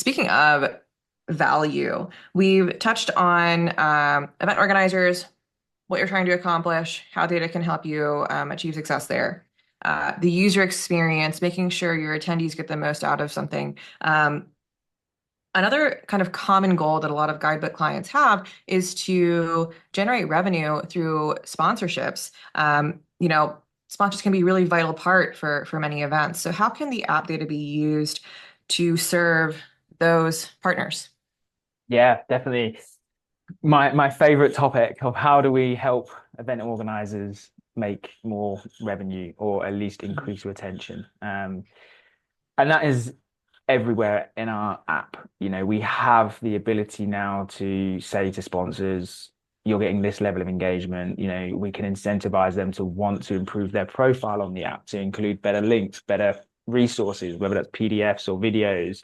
speaking of value, we've touched on event organizers, what you're trying to accomplish, how data can help you achieve success there. The user experience, making sure your attendees get the most out of something. Another kind of common goal that a lot of guidebook clients have is to generate revenue through sponsorships. Sponsors can be a really vital part for many events. So how can the app data be used to serve those partners? Yeah, definitely. My favorite topic of how do we help event organizers make more revenue or at least increase retention. And that is everywhere in our app. We have the ability now to say to sponsors, you're getting this level of engagement. We can incentivize them to want to improve their profile on the app, to include better links, better resources, whether that's PDFs or videos.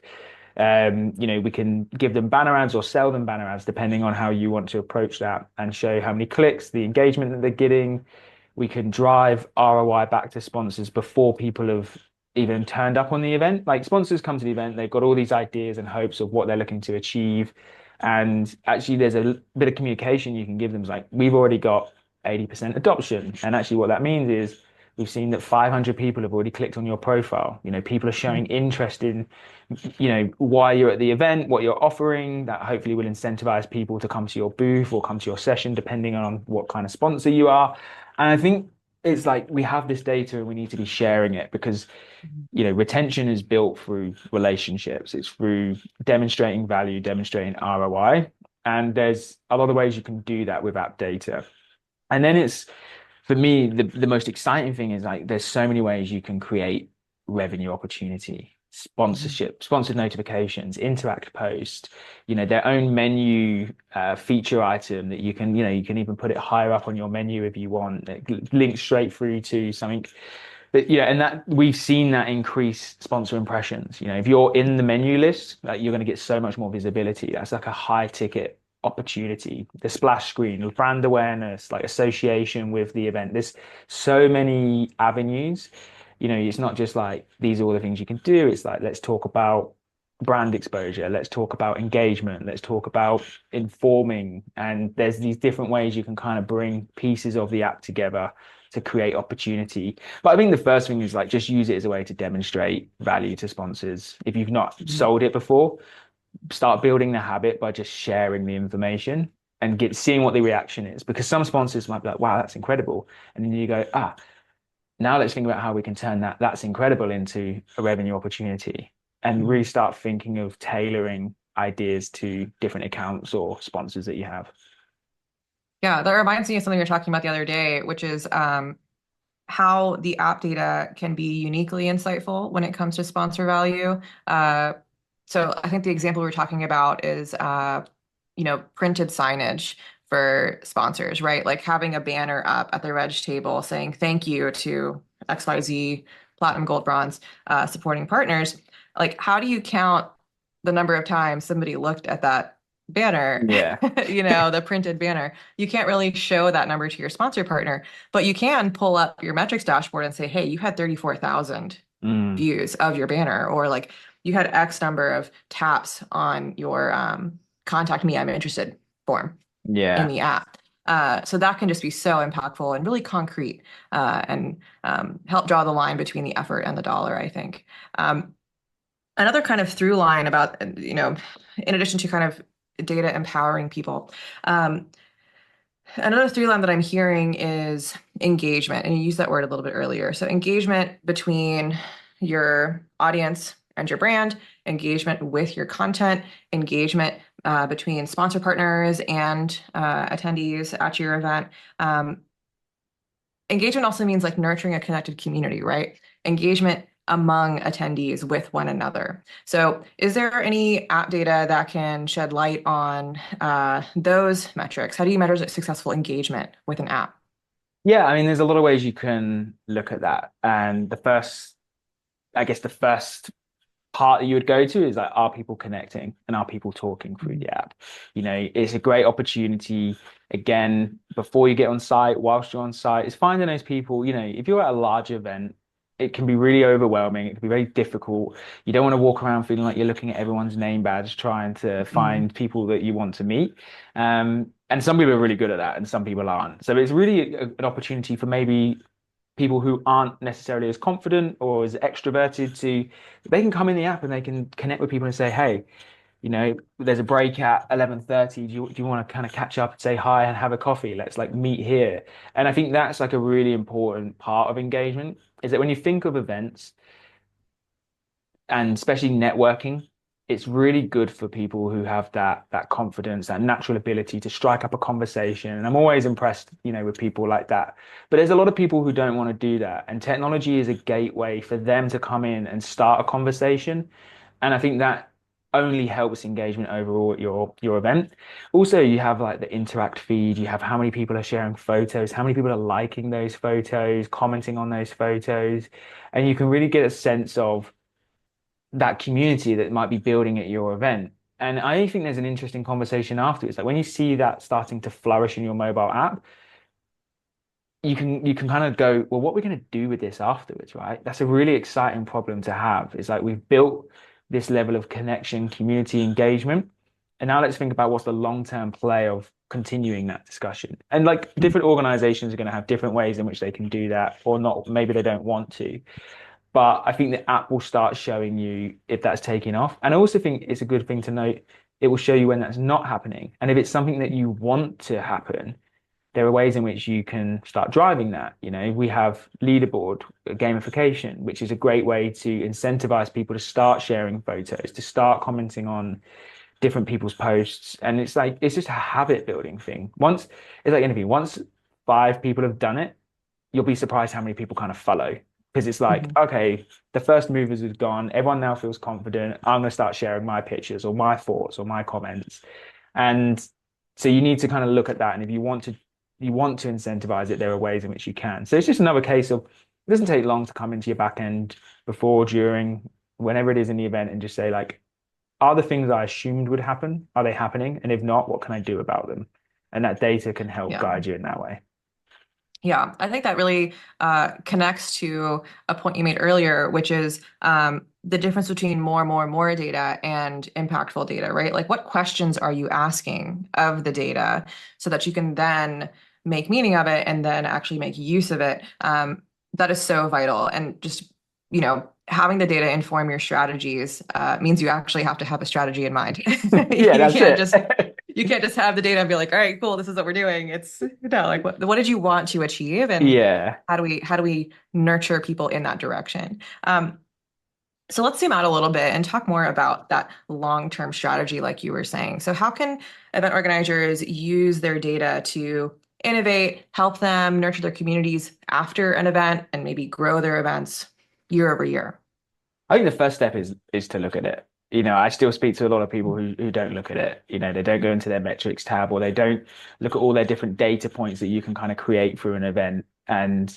We can give them banner ads or sell them banner ads, depending on how you want to approach that, and show how many clicks, the engagement that they're getting. We can drive ROI back to sponsors before people have even turned up on the event. Like, sponsors come to the event, they've got all these ideas and hopes of what they're looking to achieve. And actually, there's a bit of communication you can give them. It's like, we've already got 80% adoption. And actually, what that means is we've seen that 500 people have already clicked on your profile. People are showing interest in, why you're at the event, what you're offering. That hopefully will incentivize people to come to your booth or come to your session, depending on what kind of sponsor you are. And I think it's like we have this data and we need to be sharing it because retention is built through relationships. It's through demonstrating value, demonstrating ROI. And there's a lot of ways you can do that with app data. And then it's, for me, the most exciting thing is like there's so many ways you can create revenue opportunity, Mhm. sponsorship, sponsored notifications, interact post, their own menu feature item that you can even put it higher up on your menu if you want. It links straight through to something that, and that we've seen that increase sponsor impressions. If you're in the menu list, like, you're going to get so much more visibility. That's like a high ticket opportunity. The splash screen, brand awareness, like association with the event. There's so many avenues. It's not just like these are all the things you can do. It's like, let's talk about brand exposure. Let's talk about engagement. Let's talk about informing. And there's these different ways you can kind of bring pieces of the app together to create opportunity. But I think the first thing is like just use it as a way to demonstrate value to sponsors. If you've not Mhm. sold it before, start building the habit by just sharing the information and seeing what the reaction is. Because some sponsors might be like, wow, that's incredible. And then you go, now let's think about how we can turn that's incredible into a revenue opportunity, and really Mhm. start thinking of tailoring ideas to different accounts or sponsors that you have. Yeah, that reminds me of something we were talking about the other day, which is how the app data can be uniquely insightful when it comes to sponsor value. So I think the example we're talking about is, printed signage for sponsors, right? Like having a banner up at the reg table saying thank you to XYZ Platinum, Gold, Bronze supporting partners. Like, how do you count the number of times somebody looked at that banner, Yeah. the printed banner? You can't really show that number to your sponsor partner, but you can pull up your metrics dashboard and say, hey, you had 34,000 Mm, views of your banner, or like you had X number of taps on your contact me, I'm interested form in yeah. the app. So that can just be so impactful and really concrete and help draw the line between the effort and the dollar, I think. Another kind of through line about, in addition to kind of data empowering people, another through line that I'm hearing is engagement, and you used that word a little bit earlier. So engagement between your audience and your brand, engagement with your content, engagement between sponsor partners and attendees at your event. Engagement also means like nurturing a connected community, right? Engagement among attendees with one another. So, is there any app data that can shed light on those metrics? How do you measure successful engagement with an app? Yeah, I mean, there's a lot of ways you can look at that. And I guess the first part that you would go to is like, are people connecting and are people talking through Mhm. the app? It's a great opportunity. Again, before you get on site, whilst you're on site, is finding those people. If you're at a large event, it can be really overwhelming. It can be very difficult. You don't want to walk around feeling like you're looking at everyone's name badge, trying to Mhm. find people that you want to meet. And some people are really good at that, and some people aren't. So it's really an opportunity for maybe people who aren't necessarily as confident or as extroverted to they can come in the app and they can connect with people and say, hey, there's a break at 11:30. Do you want to kind of catch up and say hi and have a coffee? Let's like meet here. And I think that's like a really important part of engagement is that when you think of events and especially networking, it's really good for people who have that confidence, that natural ability to strike up a conversation. And I'm always impressed, with people like that. But there's a lot of people who don't want to do that. And technology is a gateway for them to come in and start a conversation. And I think that only helps engagement overall at your event. Also, you have like the interact feed, you have how many people are sharing photos, how many people are liking those photos, commenting on those photos, and you can really get a sense of that community that might be building at your event. And I think there's an interesting conversation afterwards. Like when you see that starting to flourish in your mobile app, you can kind of go, well, what are we going to do with this afterwards, right? That's a really exciting problem to have. It's like we've built this level of connection, community engagement. And now let's think about what's the long-term play of continuing that discussion. And like different organizations are going to have different ways in which they can do that or not. Maybe they don't want to. But I think the app will start showing you if that's taking off. And I also think it's a good thing to note, it will show you when that's not happening. And if it's something that you want to happen, there are ways in which you can start driving that. We have leaderboard gamification, which is a great way to incentivize people to start sharing photos, to start commenting on different people's posts. And it's just a habit building thing. It's like anything, once 5 people have done it, you'll be surprised how many people kind of follow. Because it's like, Mhm. okay, the first movers is gone. Everyone now feels confident. I'm going to start sharing my pictures or my thoughts or my comments. And so you need to kind of look at that. And if you want to incentivize it, there are ways in which you can. So it's just another case of it doesn't take long to come into your back end before, during, whenever it is in the event and just say like, are the things I assumed would happen, are they happening? And if not, what can I do about them? And that data can help Yeah. guide you in that way. Yeah, I think that really connects to a point you made earlier, which is the difference between more data and impactful data, right? Like, what questions are you asking of the data so that you can then make meaning of it and then actually make use of it? That is so vital. And just, having the data inform your strategies means you actually have to have a strategy in mind. Yeah, You that's can't it. just you can't just have the data and be like, all right, cool, this is what we're doing. It's like what did you want to achieve, and Yeah. how do we nurture people in that direction? So let's zoom out a little bit and talk more about that long-term strategy, like you were saying. So how can event organizers use their data to innovate, help them nurture their communities after an event, and maybe grow their events year over year? I think the first step is to look at it. I still speak to a lot of people who don't look at it. They don't go into their metrics tab or they don't look at all their different data points that you can kind of create through an event. And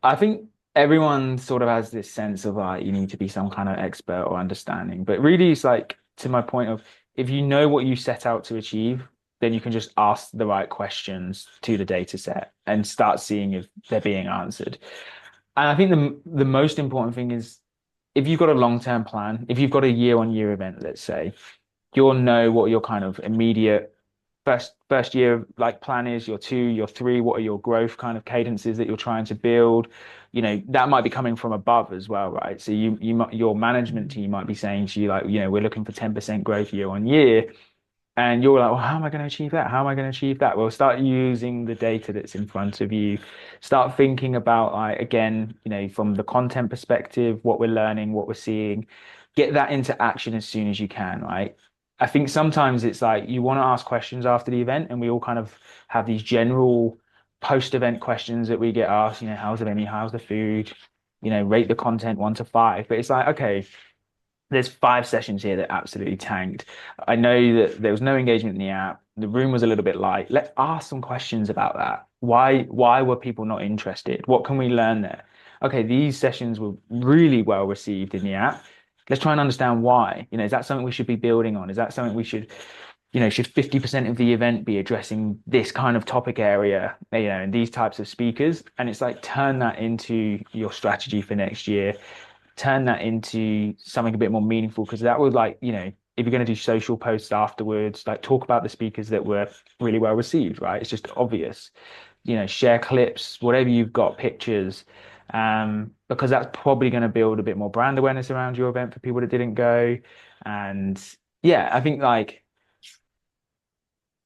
I think everyone sort of has this sense of like you need to be some kind of expert or understanding. But really it's like to my point of if you know what you set out to achieve, then you can just ask the right questions to the data set and start seeing if they're being answered. And I think the most important thing is if you've got a long-term plan, if you've got a year-on-year event, let's say, you'll know what your kind of immediate first year like plan is, your two, your three, what are your growth kind of cadences that you're trying to build. That might be coming from above as well, right? So your management team might be saying to you like, we're looking for 10% growth year on year. And you're like, well, how am I going to achieve that? How am I going to achieve that? Well, start using the data that's in front of you. Start thinking about, like, again, from the content perspective, what we're learning, what we're seeing. Get that into action as soon as you can, right? I think sometimes it's like you want to ask questions after the event, and we all kind of have these general post-event questions that we get asked, how's the venue, how's the food, rate the content 1 to 5. But it's like, okay, there's 5 sessions here that absolutely tanked. I know that there was no engagement in the app. The room was a little bit light. Let's ask some questions about that. Why were people not interested? What can we learn there? Okay, these sessions were really well received in the app. Let's try and understand why. Is that something we should be building on? Is that something we should should 50% of the event be addressing this kind of topic area, and these types of speakers? And it's like turn that into your strategy for next year, turn that into something a bit more meaningful, because that would, like, if you're going to do social posts afterwards, like talk about the speakers that were really well received, right? It's just obvious. Share clips, whatever you've got, pictures, because that's probably going to build a bit more brand awareness around your event for people that didn't go. And yeah, I think like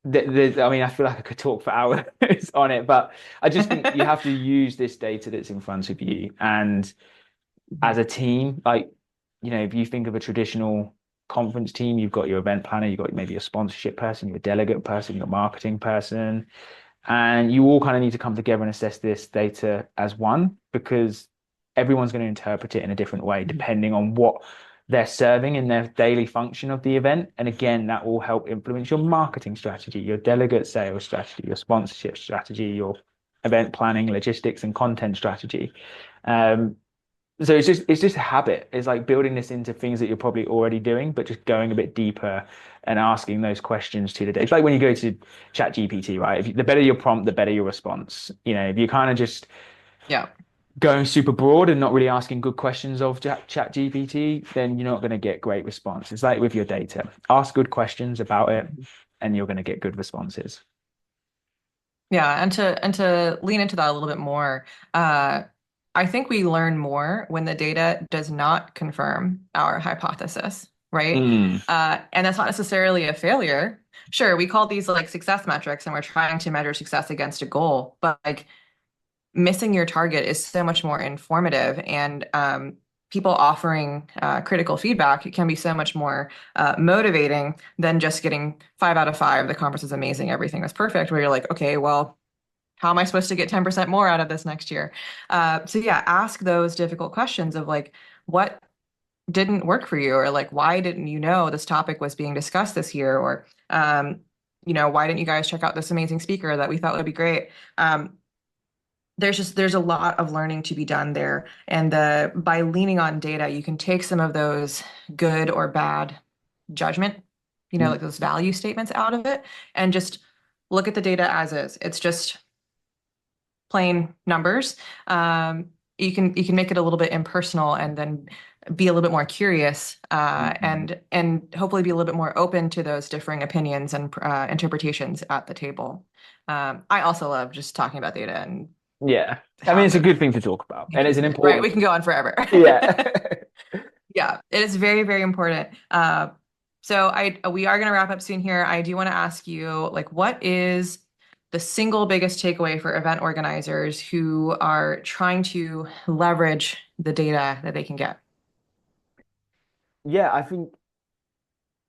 I mean, I feel like I could talk for hours on it, but I just think you have to use this data that's in front of you. And as a team, like, if you think of a traditional conference team, you've got your event planner, you've got maybe a sponsorship person, your delegate person, your marketing person, and you all kind of need to come together and assess this data as one, because everyone's going to interpret it in a different way depending on what they're serving in their daily function of the event. And again, that will help influence your marketing strategy, your delegate sales strategy, your sponsorship strategy, your event planning, logistics, and content strategy. So it's just a habit. It's like building this into things that you're probably already doing, but just going a bit deeper and asking those questions to the data. It's like when you go to Chat GPT, right? The better your prompt, the better your response. If you kind of just Yeah. going super broad and not really asking good questions of Chat GPT, then you're not going to get great response. It's like with your data. Ask good questions about it, and you're going to get good responses. Yeah, and to lean into that a little bit more, uh, I think we learn more when the data does not confirm our hypothesis, right? Mm, And that's not necessarily a failure. Sure, we call these like success metrics, and we're trying to measure success against a goal, but like missing your target is so much more informative, and people offering critical feedback can be so much more motivating than just getting 5 out of 5. The conference is amazing, everything is perfect. Where you're like, okay, well, how am I supposed to get 10% more out of this next year? So yeah, ask those difficult questions of like, what didn't work for you, or like, why didn't you know this topic was being discussed this year, or why didn't you guys check out this amazing speaker that we thought would be great? There's a lot of learning to be done there, and by leaning on data, you can take some of those good or bad judgment, like those value statements out of it, and just look at the data as is. It's just plain numbers. You can make it a little bit impersonal, and then be a little bit more curious, and hopefully be a little bit more open to those differing opinions and interpretations at the table. I also love just talking about data and yeah. I mean, how it's a good good thing to talk about, it and it's can an be, right? We important, can go on forever. yeah. Yeah, it is very, very important. So we are going to wrap up soon here. I do want to ask you, like, what is the single biggest takeaway for event organizers who are trying to leverage the data that they can get? Yeah, I think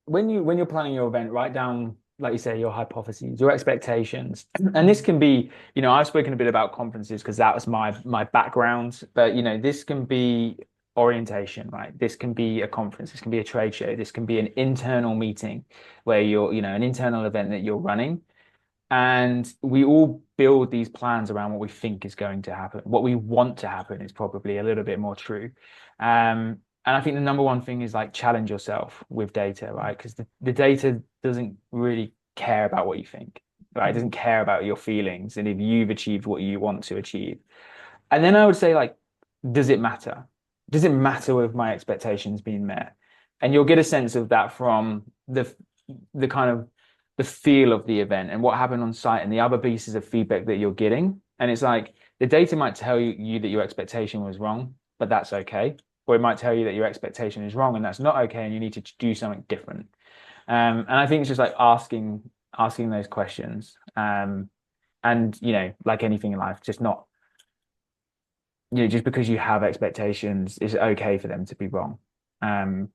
when you're planning your event, write down, like you say, your hypotheses, your expectations. And this can be, I've spoken a bit about conferences because that was my background, but this can be orientation, right? This can be a conference, this can be a trade show, this can be an internal meeting where you're, an internal event that you're running. And we all build these plans around what we think is going to happen. What we want to happen is probably a little bit more true. And I think the number one thing is like challenge yourself with data, right? Because the data doesn't really care about what you think, right? It doesn't care about your feelings and if you've achieved what you want to achieve. And then I would say, like, does it matter? Does it matter if my expectations being met? And you'll get a sense of that from the kind of the feel of the event and what happened on site and the other pieces of feedback that you're getting. And it's like the data might tell you that your expectation was wrong, but that's okay. Or it might tell you that your expectation is wrong and that's not okay, and you need to do something different. And I think it's just like asking those questions. And like anything in life, just not just because you have expectations, it's okay for them to be wrong. Um,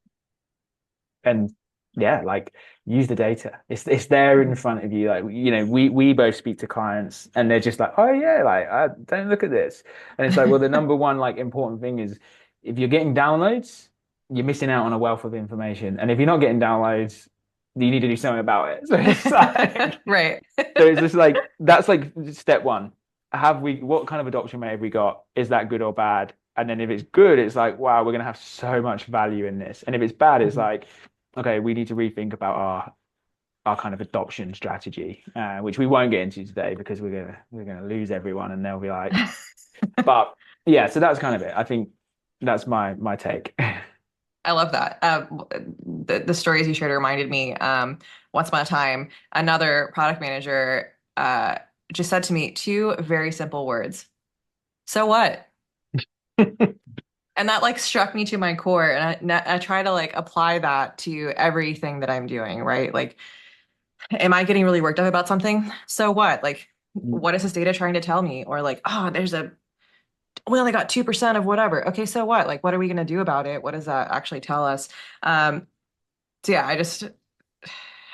and yeah, like use the data. It's there in front of you. Like, we both speak to clients and they're just like, oh yeah, like don't look at this. And it's like, well, the number one like important thing is if you're getting downloads, you're missing out on a wealth of information. And if you're not getting downloads, you need to do something about it. So it's like Right. so it's just like that's like step one. What kind of adoption rate have we got? Is that good or bad? And then if it's good, it's like, wow, we're gonna have so much value in this. And if it's bad, it's like, okay, we need to rethink about our kind of adoption strategy, which we won't get into today because we're gonna lose everyone and they'll be like, but yeah, so that's kind of it. I think that's my take. I love that. The stories you shared reminded me, once upon a time, another product manager just said to me two very simple words. So what? And that like struck me to my core. And I try to like apply that to everything that I'm doing, right? Like, am I getting really worked up about something? So what? Like, what is this data trying to tell me? Or like, oh, we only got 2% of whatever. Okay, so what? Like, what are we going to do about it? What does that actually tell us? So yeah,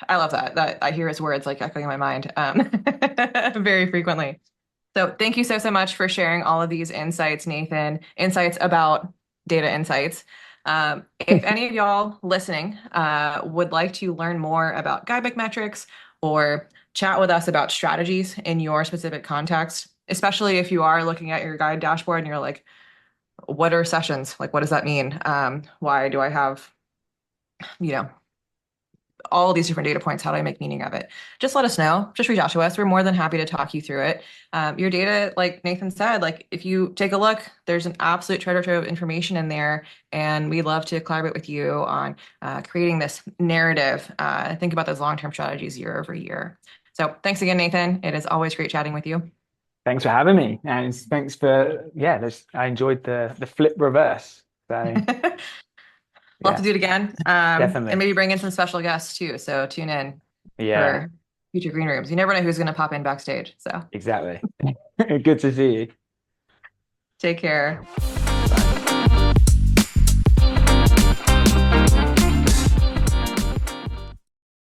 I love that. That I hear his words like echoing in my mind very frequently. So thank you so, so much for sharing all of these insights, Nathan, insights about data insights. If any of y'all listening would like to learn more about Guidebook metrics or chat with us about strategies in your specific context, especially if you are looking at your guide dashboard and you're like, what are sessions? Like, what does that mean? Why do I have, you know, all these different data points? How do I make meaning of it? Just let us know. Just reach out to us. We're more than happy to talk you through it. Your data, like Nathan said, like if you take a look, there's an absolute treasure trove of information in there, and we love to collaborate with you on creating this narrative. Think about those long-term strategies year over year. So thanks again, Nathan. It is always great chatting with you. Thanks for having me, and thanks for I enjoyed the flip reverse. So We'll have to yeah, do it again. And definitely. maybe bring in some special guests too. So tune in Yeah, for future green rooms. You never know who's going to pop in backstage. So exactly. Good to see you. take care.